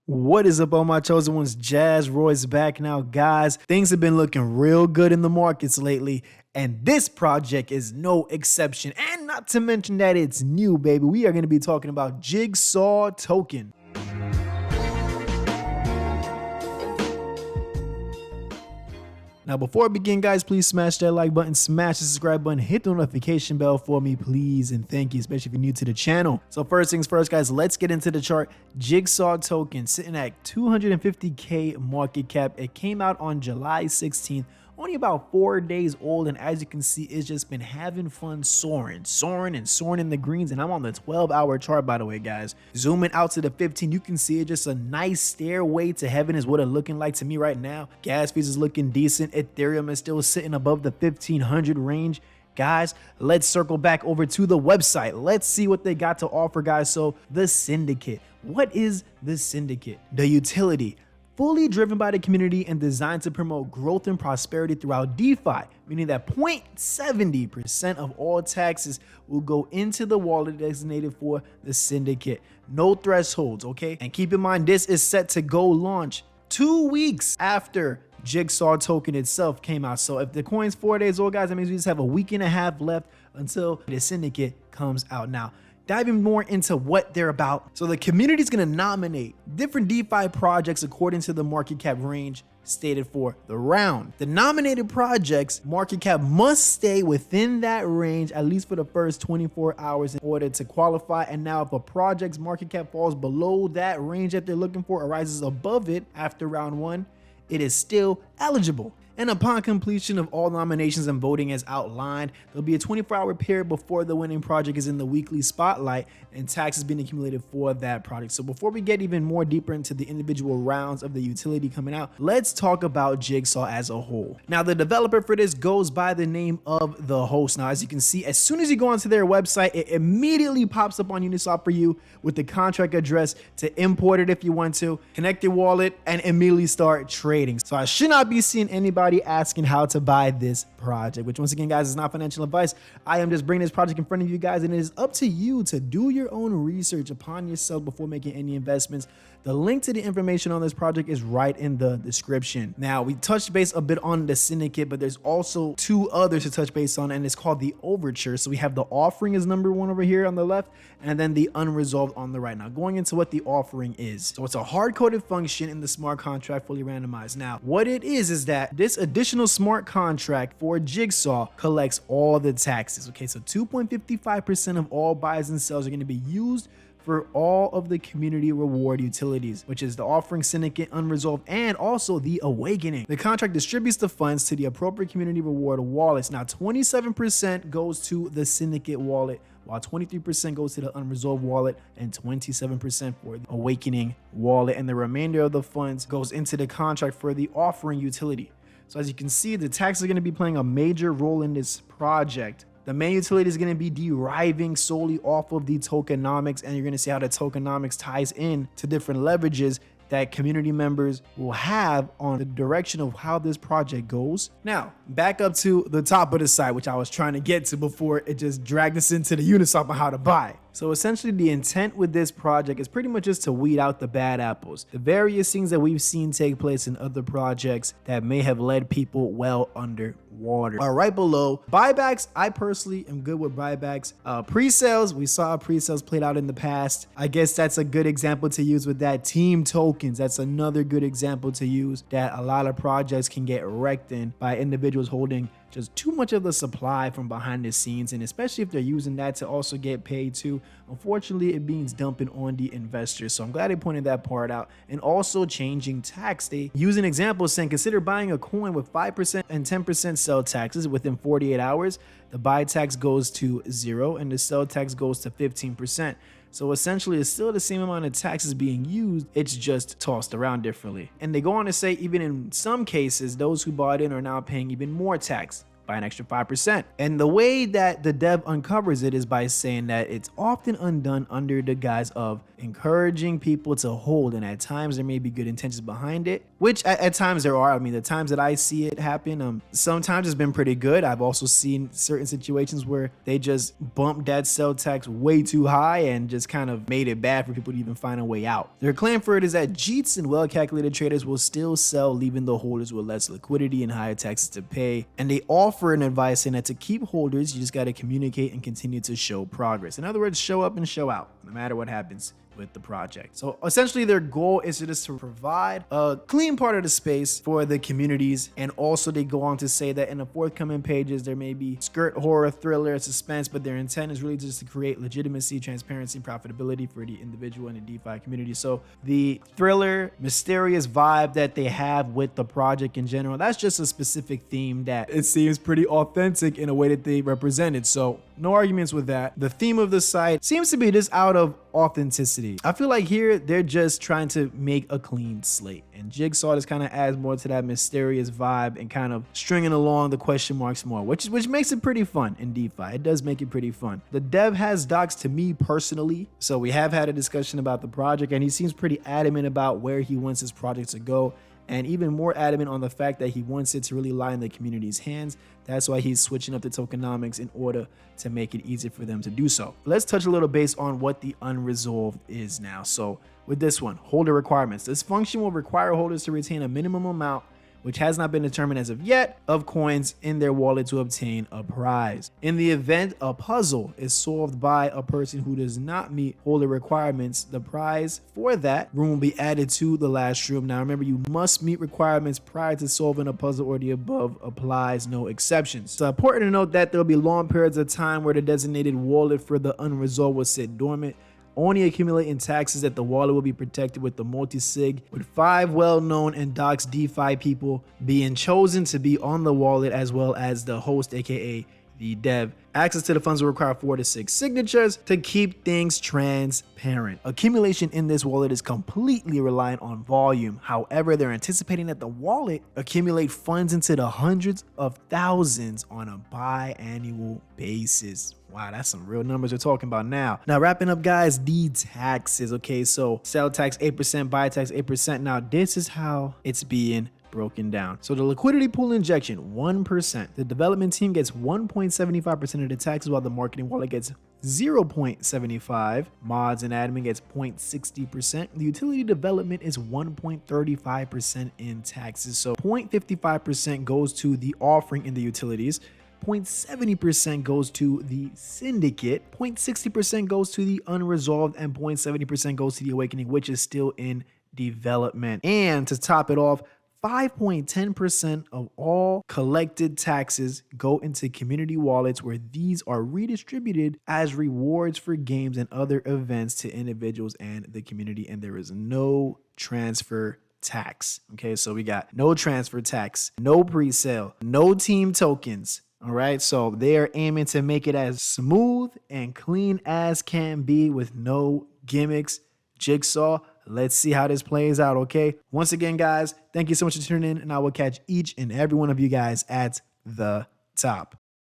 What is up, all my chosen ones? Jazz Roy's back now, guys. Things have been looking real good in the markets lately, and this project is no exception. And not to mention that it's new, baby. We are going to be talking about Jigsaw token. Now, before I begin, guys, please smash that like button, smash the subscribe button, hit the notification bell for me, please, and thank you, especially if you're new to the channel. So first things first, guys, let's get into the chart. Jigsaw token sitting at 250K market cap. It came out on July 16th. Only about 4 days old, and as you can see, it's just been having fun soaring in the greens. And I'm on the 12-hour chart, by the way, guys. Zooming out to the 15, you can see it just a nice stairway to heaven is what it's looking like to me right now. Gas fees is looking decent. Ethereum is still sitting above the 1500 range. Guys, let's circle back over to the website. Let's see what they got to offer, guys. So the syndicate. What is the syndicate? The utility, fully driven by the community and designed to promote growth and prosperity throughout DeFi, meaning that 0.70% of all taxes will go into the wallet designated for the syndicate. No thresholds, okay? And keep in mind, this is set to go launch 2 weeks after Jigsaw token itself came out. So if the coin's 4 days old, guys, that means we just have a week and a half left until the syndicate comes out. Now, diving more into what they're about. So the community is going to nominate different DeFi projects according to the market cap range stated for the round. The nominated projects market cap must stay within that range at least for the first 24 hours in order to qualify. And now if a project's market cap falls below that range that they're looking for or rises above it after round one, it is still eligible. And upon completion of all nominations and voting as outlined, there'll be a 24-hour period before the winning project is in the weekly spotlight and taxes being accumulated for that project. So before we get even more deeper into the individual rounds of the utility coming out, let's talk about Jigsaw as a whole. Now, the developer for this goes by the name of The Host. Now, as you can see, as soon as you go onto their website, it immediately pops up on Uniswap for you with the contract address to import it if you want to, connect your wallet, and immediately start trading. So I should not be seeing anybody asking how to buy this project, which once again, guys, is not financial advice. I am just bringing this project in front of you guys, and it is up to you to do your own research upon yourself before making any investments. The link to the information on this project is right in the description. Now, we touched base a bit on the syndicate, but there's also two others to touch base on, and it's called the overture. So we have the offering is number one over here on the left, and then the unresolved on the right. Now, going into what the offering is. So it's a hard-coded function in the smart contract, fully randomized. Now, what it is that this additional smart contract for Jigsaw collects all the taxes. Okay, so 2.55% of all buys and sells are going to be used for all of the community reward utilities, which is the offering, syndicate, unresolved, and also the awakening. The contract distributes the funds to the appropriate community reward wallets. Now, 27% goes to the syndicate wallet, while 23% goes to the unresolved wallet and 27% for the awakening wallet. And the remainder of the funds goes into the contract for the offering utility. So as you can see, the taxes are going to be playing a major role in this project. The main utility is going to be deriving solely off of the tokenomics, and you're going to see how the tokenomics ties in to different leverages that community members will have on the direction of how this project goes. Now, back up to the top of the site, which I was trying to get to before it just dragged us into the Uniswap on how to buy. So essentially, the intent with this project is pretty much just to weed out the bad apples, the various things that we've seen take place in other projects that may have led people well underwater. Right below, buybacks. I personally am good with buybacks. Pre-sales, we saw pre-sales played out in the past. I guess that's a good example to use with that. Team tokens, that's another good example to use that a lot of projects can get wrecked in by individuals holding just too much of the supply from behind the scenes, and especially if they're using that to also get paid too. Unfortunately, it means dumping on the investors. So I'm glad they pointed that part out. And also changing tax. They use an example saying, consider buying a coin with 5% and 10% sell taxes within 48 hours. The buy tax goes to 0 and the sell tax goes to 15%. So essentially, it's still the same amount of taxes being used, it's just tossed around differently. And they go on to say, even in some cases, those who bought in are now paying even more tax. by an extra 5%. And the way that the dev uncovers it is by saying that it's often undone under the guise of encouraging people to hold, and at times there may be good intentions behind it, which at times there are. I mean, the times that I see it happen, sometimes it's been pretty good. I've also seen certain situations where they just bumped that sell tax way too high and just kind of made it bad for people to even find a way out. Their claim for it is that JITs and well-calculated traders will still sell, leaving the holders with less liquidity and higher taxes to pay. And they offer an advice saying that to keep holders, you just got to communicate and continue to show progress. In other words, show up and show out, no matter what happens with the project. So essentially their goal is just to provide a clean part of the space for the communities. And also they go on to say that in the forthcoming pages, there may be skirt, horror, thriller, suspense, but their intent is really just to create legitimacy, transparency, and profitability for the individual and the DeFi community. So the thriller, mysterious vibe that they have with the project in general, that's just a specific theme that it seems pretty authentic in a way that they represented. So no arguments with that. The theme of the site seems to be just out of authenticity. I feel like here they're just trying to make a clean slate, and Jigsaw just kind of adds more to that mysterious vibe and kind of stringing along the question marks more, which makes it pretty fun in DeFi. It does make it pretty fun. The dev has docs to me personally, so we have had a discussion about the project, and he seems pretty adamant about where he wants his project to go, and even more adamant on the fact that he wants it to really lie in the community's hands. That's why he's switching up the tokenomics in order to make it easier for them to do so. Let's touch a little base on what the unresolved is now. So with this one, holder requirements. This function will require holders to retain a minimum amount, which has not been determined as of yet, of coins in their wallet to obtain a prize. In the event a puzzle is solved by a person who does not meet holder requirements, the prize for that room will be added to the last room. Now remember, you must meet requirements prior to solving a puzzle, or the above applies, no exceptions. It's important to note that there will be long periods of time where the designated wallet for the unresolved will sit dormant, only accumulating taxes that the wallet will be protected with the multi-sig, with 5 well-known and doxed DeFi people being chosen to be on the wallet, as well as the host, aka the dev. Access to the funds will require 4 to 6 signatures to keep things transparent. Accumulation in this wallet is completely reliant on volume. However, they're anticipating that the wallet accumulate funds into the hundreds of thousands on a biannual basis. Wow, that's some real numbers we're talking about now. Now, wrapping up, guys, the taxes. Okay, so sell tax 8%, buy tax 8%. Now, this is how it's being broken down. So the liquidity pool injection, 1%. The development team gets 1.75% of the taxes, while the marketing wallet gets 0.75. Mods and admin gets 0.60%. The utility development is 1.35% in taxes. So 0.55% goes to the offering in the utilities. 0.70% goes to the syndicate, 0.60% goes to the unresolved, and 0.70% goes to the awakening, which is still in development. And to top it off, 5.10% of all collected taxes go into community wallets, where these are redistributed as rewards for games and other events to individuals and the community, and there is no transfer tax. Okay, so we got no transfer tax, no pre-sale, no team tokens. All right, so they are aiming to make it as smooth and clean as can be with no gimmicks. Jigsaw, let's see how this plays out, okay? Once again, guys, thank you so much for tuning in, and I will catch each and every one of you guys at the top.